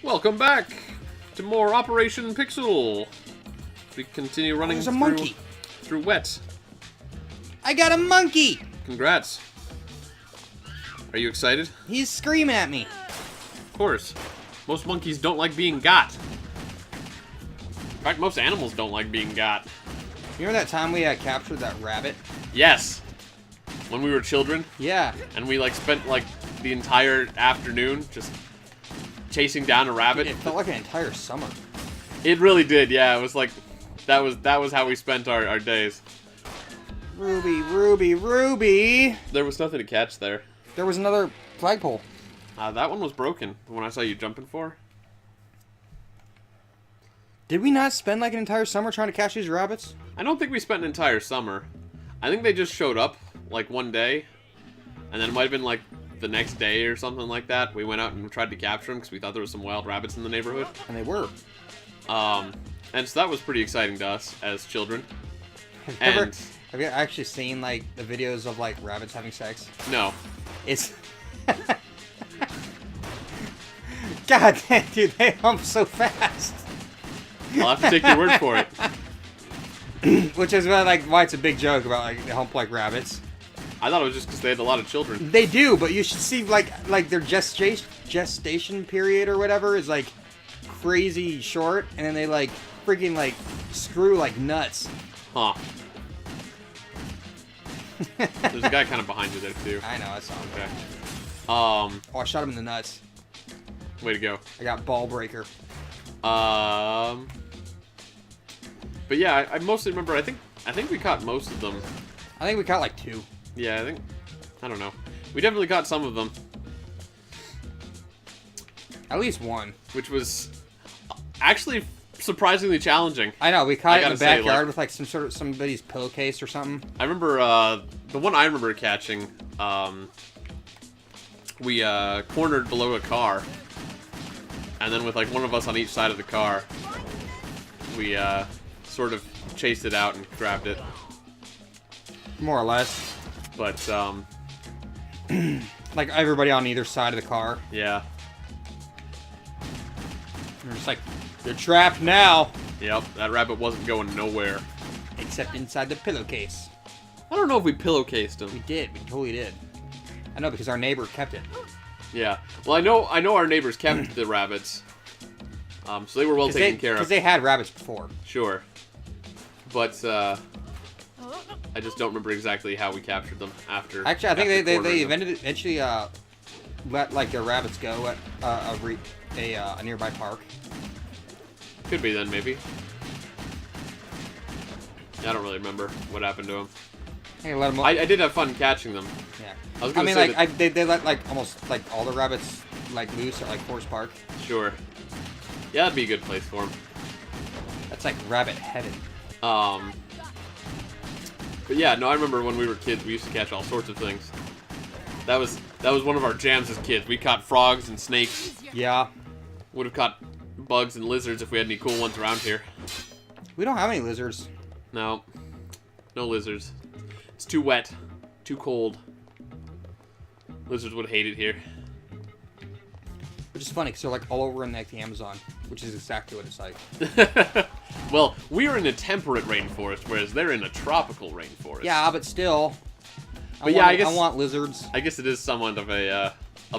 Welcome back to more Operation Pixel. We continue running There's a monkey. through wet. I got a monkey! Congrats. Are you excited? He's screaming at me. Of course. Most monkeys don't like being got. In fact, most animals don't like being got. You remember that time we captured that rabbit? Yes. When we were children, Yeah. and we spent the entire afternoon just chasing down a rabbit. It felt like an entire summer. It really did, yeah. It was like that was how we spent our days. Ruby, Ruby, Ruby! There was nothing to catch there. There was another flagpole. That one was broken, the one I saw you jumping for. Did we not spend like an entire summer trying to catch these rabbits? I don't think we spent an entire summer. I think they just showed up, one day. And then it might have been, the next day or something like that. We went out and tried to capture them because we thought there was some wild rabbits in the neighborhood. And they were. And so that was pretty exciting to us as children. Have you actually seen, the videos of, rabbits having sex? No. It's... God damn, dude, they hump so fast. I'll have to take your word for it. Which is why it's a big joke about they hump like rabbits. I thought it was just because they had a lot of children. They do, but you should see their gestation period or whatever is crazy short, and then they freaking screw like nuts. Huh. There's a guy kind of behind you there too. I know, I saw him. Okay. Oh, I shot him in the nuts. Way to go. I got ball breaker. But yeah, I mostly remember. I think we caught most of them. I think we caught 2. Yeah, I don't know. We definitely caught some of them, At least 1. which was actually surprisingly challenging. I know, we caught it in gotta the say, backyard with somebody's pillowcase or something. I remember the one I remember catching. We cornered below a car, and then with one of us on each side of the car, we sort of chased it out and grabbed it. More or less. But Everybody on either side of the car. yeah. They're just they're trapped now. Yep, that rabbit wasn't going nowhere. Except inside the pillowcase. I don't know if we pillowcased him. We did. We totally did. I know, because our neighbor kept it. Yeah. Well, I know our neighbors kept the rabbits. So they were well taken care of. Because they had rabbits before. Sure. But I just don't remember exactly how we captured them after. Actually, I think after they cornering them. eventually let their rabbits go at a nearby park. Could be then, maybe. I don't really remember what happened to them. Hey, let them. I did have fun catching them. Yeah. I was gonna say that, they let almost all the rabbits loose at Forest Park. Sure. Yeah, that'd be a good place for them. That's rabbit heaven. But yeah, no, I remember when we were kids, we used to catch all sorts of things. That was one of our jams as kids. We caught frogs and snakes. Yeah. Would have caught bugs and lizards if we had any cool ones around here. We don't have any lizards. No. No lizards. It's too wet. Too cold. Lizards would hate it here. Which is funny, because they're all over in the Amazon, which is exactly what it's like. Well, we're in a temperate rainforest, whereas they're in a tropical rainforest. Yeah, but still. I want lizards. I guess it is somewhat of a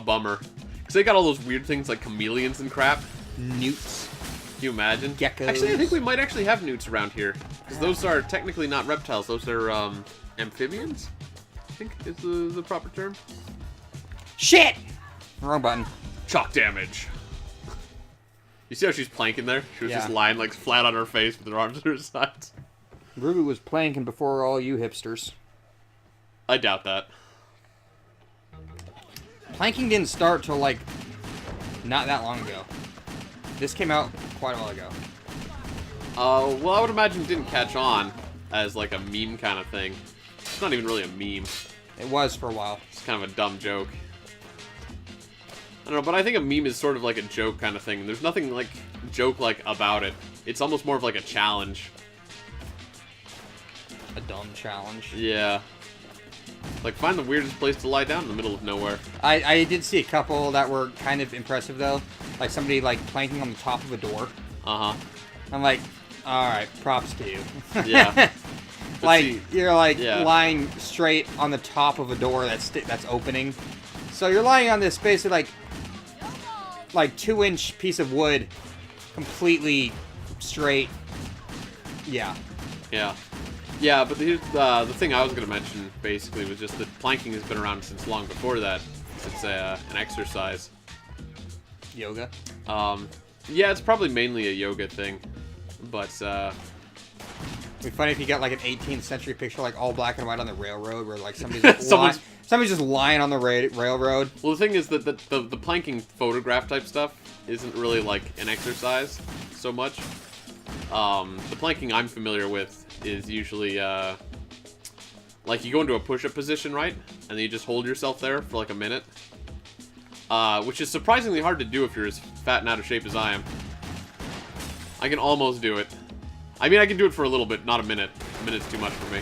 bummer. Because they got all those weird things like chameleons and crap. Newts. Can you imagine? Geckos. Actually, I think we might actually have newts around here. Because those are technically not reptiles. Those are amphibians, I think is the proper term. Shit! Wrong button. Shock damage. You see how she's planking there? She was just lying flat on her face with her arms at her sides. Ruby was planking before all you hipsters. I doubt that. Planking didn't start till not that long ago. This came out quite a while ago. Well, I would imagine it didn't catch on as a meme kind of thing. It's not even really a meme. It was for a while. It's kind of a dumb joke. I don't know, but I think a meme is sort of a joke kind of thing. There's nothing joke-like about it. It's almost more of a challenge. A dumb challenge. Yeah. Find the weirdest place to lie down in the middle of nowhere. I did see a couple that were kind of impressive, though. like somebody like planking on the top of a door. Uh-huh. I'm like, all right, props to you. Yeah. But Like see, you're like yeah. lying straight on the top of a door that's opening. So you're lying on this basically like 2-inch piece of wood, completely straight. Yeah. Yeah. Yeah, but here's the thing I was going to mention, basically, was just that planking has been around since long before that. It's an exercise. Yoga. Yeah, it's probably mainly a yoga thing. But, It'd be funny if you got like an 18th century picture, like all black and white on the railroad, where like somebody's like, somebody's just lying on the railroad. well, the thing is that the planking photograph type stuff isn't really like an exercise so much. The planking I'm familiar with is usually, like you go into a push-up position, right? And then you just hold yourself there for like a minute. Which is surprisingly hard to do if you're as fat and out of shape as I am. I can almost do it. I mean, I can do it for a little bit, not a minute. A minute's too much for me.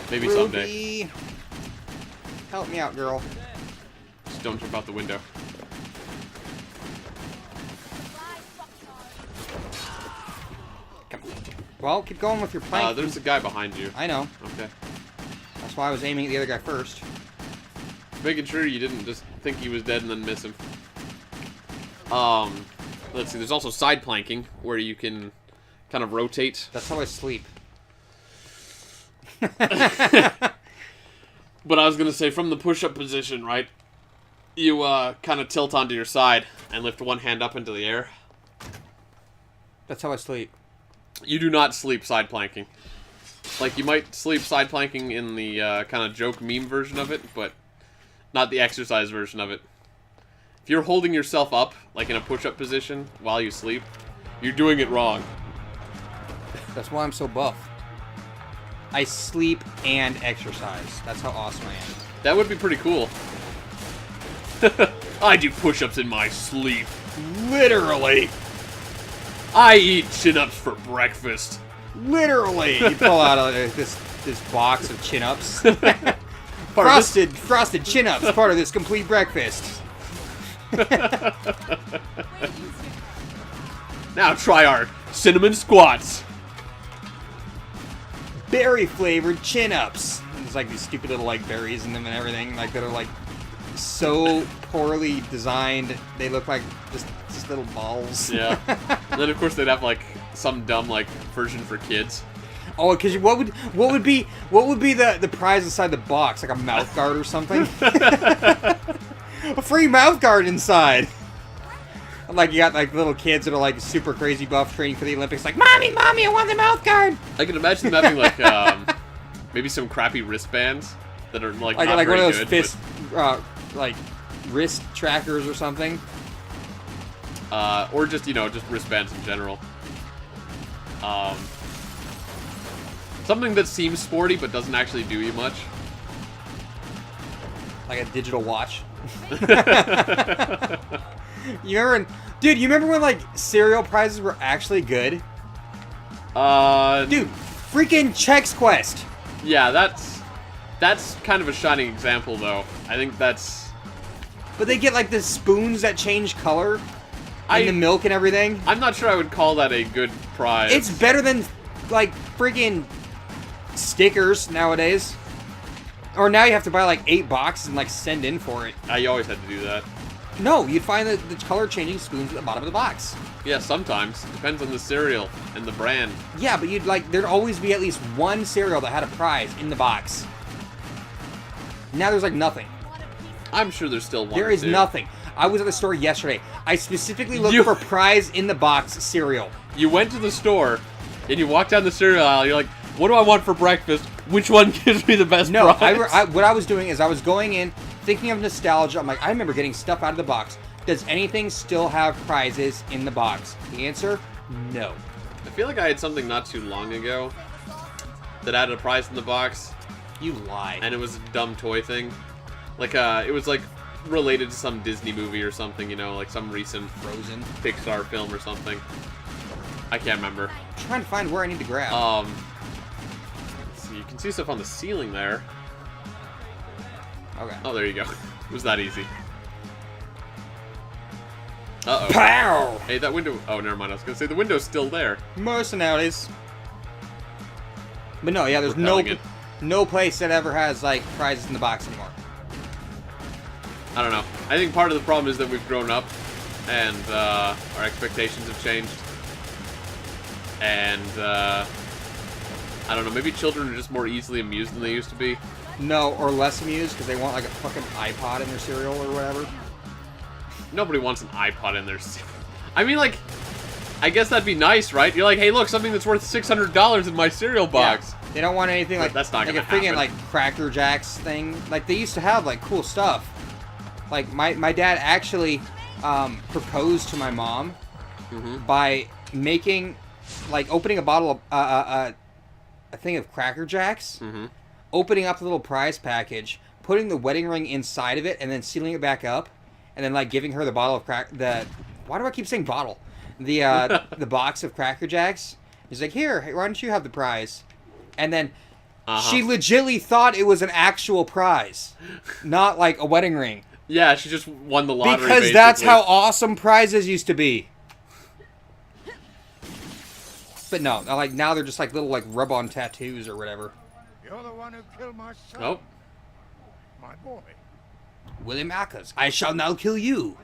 Maybe someday. Ruby. Help me out, girl. Just don't jump out the window. Come on. Well, keep going with your plank. There's a guy behind you. I know. Okay. That's why I was aiming at the other guy first. Making sure you didn't just think he was dead and then miss him. Let's see, there's also side planking, where you can kind of rotate. That's how I sleep. But I was gonna say, from the push-up position, right? You, kind of tilt onto your side and lift one hand up into the air. That's how I sleep. You do not sleep side planking. Like, you might sleep side planking in the, kind of joke meme version of it, but not the exercise version of it. If you're holding yourself up, like in a push-up position, while you sleep, you're doing it wrong. That's why I'm so buff. I sleep and exercise. That's how awesome I am. That would be pretty cool. I do push-ups in my sleep. Literally. I eat chin-ups for breakfast. Literally. You pull out this box of chin-ups. Frosted chin-ups, part of this complete breakfast. Now try our cinnamon squats. Berry flavored chin-ups. There's like these stupid little like berries in them and everything, like that are like so poorly designed. They look like just little balls. Yeah. And then of course they'd have like some dumb like version for kids. Oh, because what would be the prize inside the box? Like a mouth guard or something? A free mouth guard inside. Like you got like little kids that are like super crazy buff training for the Olympics. Like, mommy, I want the mouth guard. I can imagine them having like maybe some crappy wristbands that are like not one very of those good, fist like wrist trackers or something. or just just wristbands in general. Something that seems sporty but doesn't actually do you much. Like a digital watch. You remember when like cereal prizes were actually good? Dude, freaking Chex Quest. Yeah, that's kind of a shining example though. I think that's. But they get like the spoons that change color, and the milk and everything. I'm not sure I would call that a good prize. It's better than like freaking stickers nowadays. Or now you have to buy like 8 boxes and like send in for it. You always had to do that. No, you'd find the color changing spoons at the bottom of the box. Yeah, sometimes. Depends on the cereal and the brand. Yeah, but there'd always be at least one cereal that had a prize in the box. Now there's like nothing. I'm sure there's still one. There is nothing. I was at the store yesterday. I specifically looked for prize in the box cereal. You went to the store and you walked down the cereal aisle. You're like, what do I want for breakfast? Which one gives me the best prize? What I was doing is I was going in, thinking of nostalgia. I'm like, I remember getting stuff out of the box. Does anything still have prizes in the box? The answer, no. I feel like I had something not too long ago that had a prize in the box. You lie. And it was a dumb toy thing. Like, it was like related to some Disney movie or something, like some recent Frozen Pixar film or something. I can't remember. I'm trying to find where I need to grab. Let's see, you can see stuff on the ceiling there. Okay. Oh, there you go. It was that easy. Uh-oh. Pow! Hey, that window... Oh, never mind. I was going to say the window's still there. Mercenaries. But no, yeah, there's Repelling it. no place that ever has, like, prizes in the box anymore. I don't know. I think part of the problem is that we've grown up, and our expectations have changed. And, I don't know, maybe children are just more easily amused than they used to be. No, or less amused because they want, like, a fucking iPod in their cereal or whatever. Nobody wants an iPod in their... I mean, like, I guess that'd be nice, right? You're like, hey, look, something that's worth $600 in my cereal box. Yeah. They don't want anything like... That's not like gonna a freaking, happen. like, Cracker Jacks thing. Like, they used to have, like, cool stuff. Like, my dad actually proposed to my mom by making... Like, opening a bottle of... a thing of Cracker Jacks, opening up the little prize package, putting the wedding ring inside of it, and then sealing it back up, and then, like, giving her the bottle of why do I keep saying bottle? The the box of Cracker Jacks. He's like, here, why don't you have the prize? And then she legitimatly thought it was an actual prize, not like a wedding ring. Yeah, she just won the lottery, Because basically. that's how awesome prizes used to be. But no, like now they're just like little like rub-on tattoos or whatever. You're the one who killed my son. Oh. My boy. William Ackers, I shall now kill you.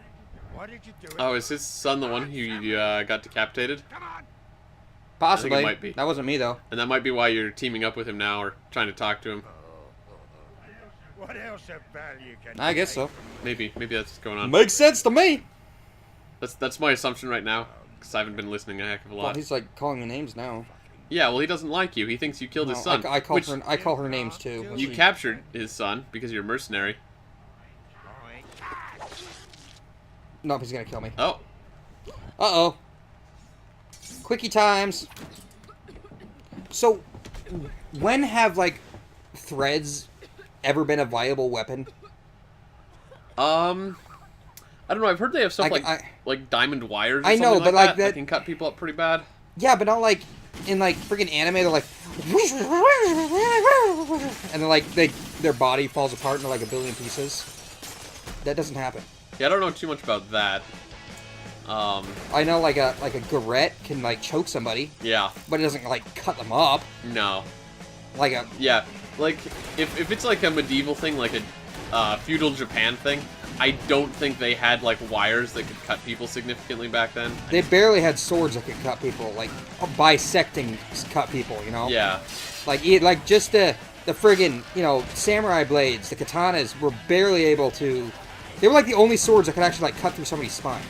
Why did you do it? Oh, is his son the one who got decapitated? Come on. Possibly. I think it might be. That wasn't me though. And that might be why you're teaming up with him now, or trying to talk to him. What else of value can I you guess take? so. Maybe that's what's going on. Makes sense to me. That's my assumption right now, because I haven't been listening a heck of a Well, lot. he's like calling me names now. Yeah, well, he doesn't like you. He thinks you killed his No, son. I call which her. I call her names too. when you she- captured his son because you're a mercenary. Nope, he's gonna kill me. Oh, Uh-oh. Quickie times. So, when have, like, threads ever been a viable weapon? I don't know. I've heard they have stuff I- like diamond wires. Or I know, something but, like like, that that- can cut people up pretty bad. Yeah, but not, like, in, like, freaking anime, they're like... And then, like, their body falls apart into, like, a billion pieces. That doesn't happen. Yeah, I don't know too much about that. I know, like a garrote can, like, choke somebody, Yeah, but it doesn't, like, cut them up. no. Like a... Yeah, like, if it's like a medieval thing, like a feudal Japan thing, I don't think they had, like, wires that could cut people significantly back then. They barely had swords that could cut people, like, bisecting cut people, you know? Yeah, Like just the friggin', you know, samurai blades, the katanas were barely able to... They were like the only swords that could actually, like, cut through somebody's spine.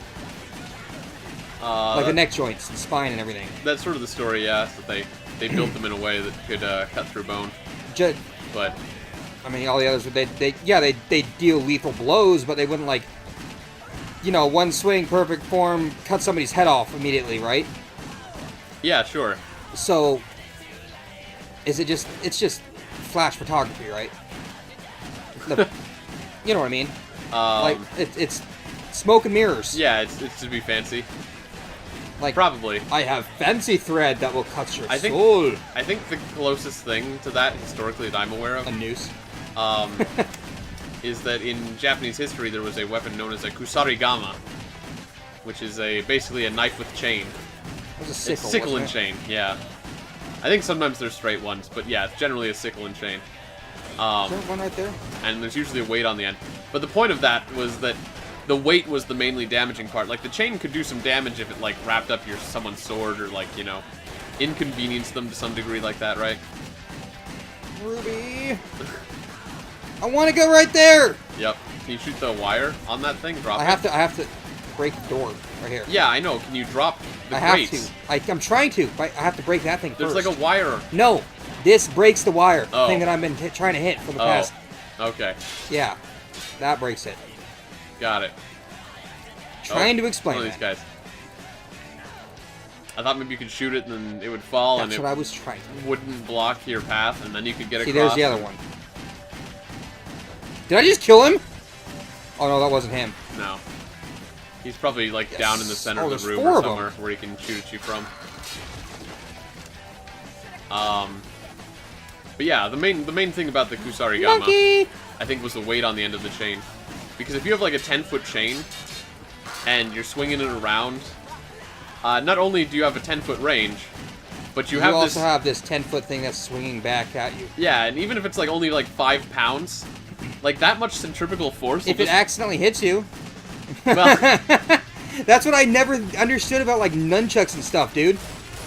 Like the neck joints and spine and everything. that's sort of the story, yeah, that they built them in a way that could cut through bone. Just, But, I mean, all the others, they deal lethal blows, but they wouldn't, like, you know, one swing, perfect form, cut somebody's head off immediately, right? yeah, sure. So, it's just flash photography, right? You know what I mean? Like, it's smoke and mirrors. Yeah, it's to be fancy. Like, Probably. I have fancy thread that will cut your I think- soul. I think the closest thing to that, historically, that I'm aware of, A noose. is that in Japanese history there was a weapon known as a kusarigama, which is basically a knife with chain. It was a sickle. It's sickle and wasn't it? chain, yeah. I think sometimes there's straight ones, but yeah, it's generally a sickle and chain. Is there one right there? And there's usually a weight on the end. But the point of that was that the weight was the mainly damaging part. Like, the chain could do some damage if it, like, wrapped up someone's sword or, like, you know, inconvenienced them to some degree like that, right? Ruby. I want to go right there. Yep. Can you shoot the wire on that thing? Drop I it? have to break the door right here. Yeah, I know. Can you drop the I have grates? to. I'm trying to, but I have to break that thing There's first. like a wire. No, this breaks the wire. Oh. Thing that I've been trying to hit for the Oh. past. Okay. Yeah, that breaks it. Got it. Trying to One explain of these that. guys. I thought maybe you could shoot it and then it would fall That's and what it I was trying to. wouldn't block your path and then you could get See, across. there's the other one. Did I just kill him? Oh no, that wasn't him. No. He's probably like Yes. down in the center Oh, of there's the room 4 or of 'em. somewhere where he can shoot at you from. But yeah, the main thing about the Kusarigama, Monkey. I think, was the weight on the end of the chain. Because if you have like a 10-foot chain, and you're swinging it around, not only do you have a 10-foot range, but you You have also this... have this 10-foot thing that's swinging back at you. Yeah, and even if it's like only like 5 pounds, like that much centrifugal force... If it accidentally hits you. Well, That's what I never understood about like nunchucks and stuff, dude.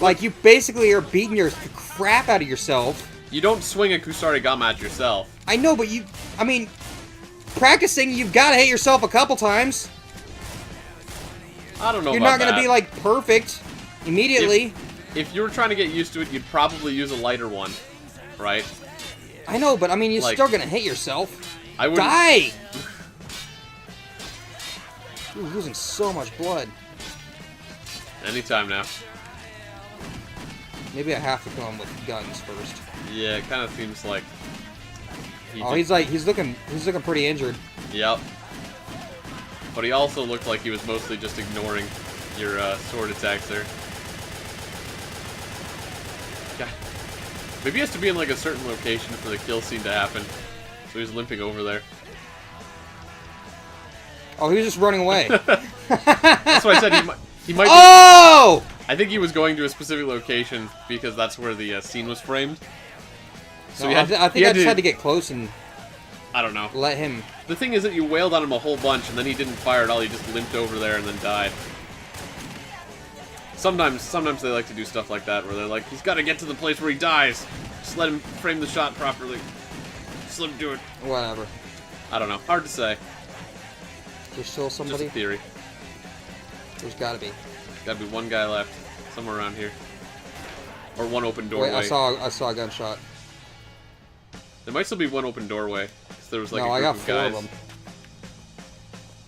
Like you basically are beating your crap out of yourself. you don't swing a Kusarigama at yourself. I know, but I mean, practicing, you've got to hit yourself a couple times. I don't know You're about not going to that. be like perfect immediately. If you were trying to get used to it, you'd probably use a lighter one, right? I know, but I mean, you're Like- still going to hit yourself. I would. Die! You're losing so much blood. Anytime now. Maybe I have to kill him with guns first. Yeah, it kind of seems like. Oh, he's looking pretty injured. Yep. But he also looked like he was mostly just ignoring your sword attacks there. God. Maybe he has to be in like a certain location for the kill scene to happen. So he's limping over there. Oh, he was just running away. That's why I said he might. Oh! I think he was going to a specific location because that's where the scene was framed. So No, he had, I think I just had to get close and I don't know. let him. The thing is that you wailed on him a whole bunch, and then he didn't fire at all. He just limped over there and then died. Sometimes they like to do stuff like that, where they're like, he's got to get to the place where he dies. Just let him frame the shot properly. Just let him do it. Whatever. I don't know. Hard to say. There's still Just somebody. a theory. There's gotta be. Got to be one guy left somewhere around here, or one open doorway. Wait, I saw a gunshot. There might still be one open doorway. 'Cause there was like No, a I group got of 4 guys. of them.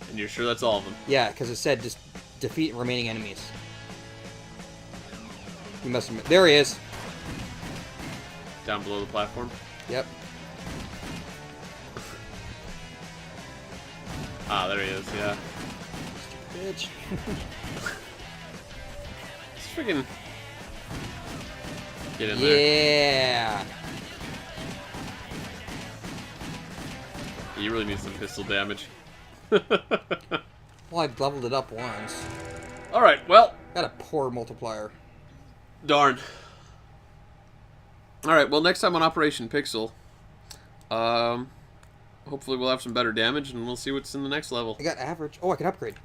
And you're sure that's all of them? Yeah, because it said just defeat remaining enemies. He must have. There he is. Down below the platform. Yep. Ah, there he is. Yeah. Bitch. Just freaking get in there. Yeah. You really need some pistol damage. Well, I leveled it up once. Alright, well, Got a poor multiplier. darn. Alright, well, next time on Operation Pixel, hopefully we'll have some better damage, and we'll see what's in the next level. I got average. Oh, I can upgrade.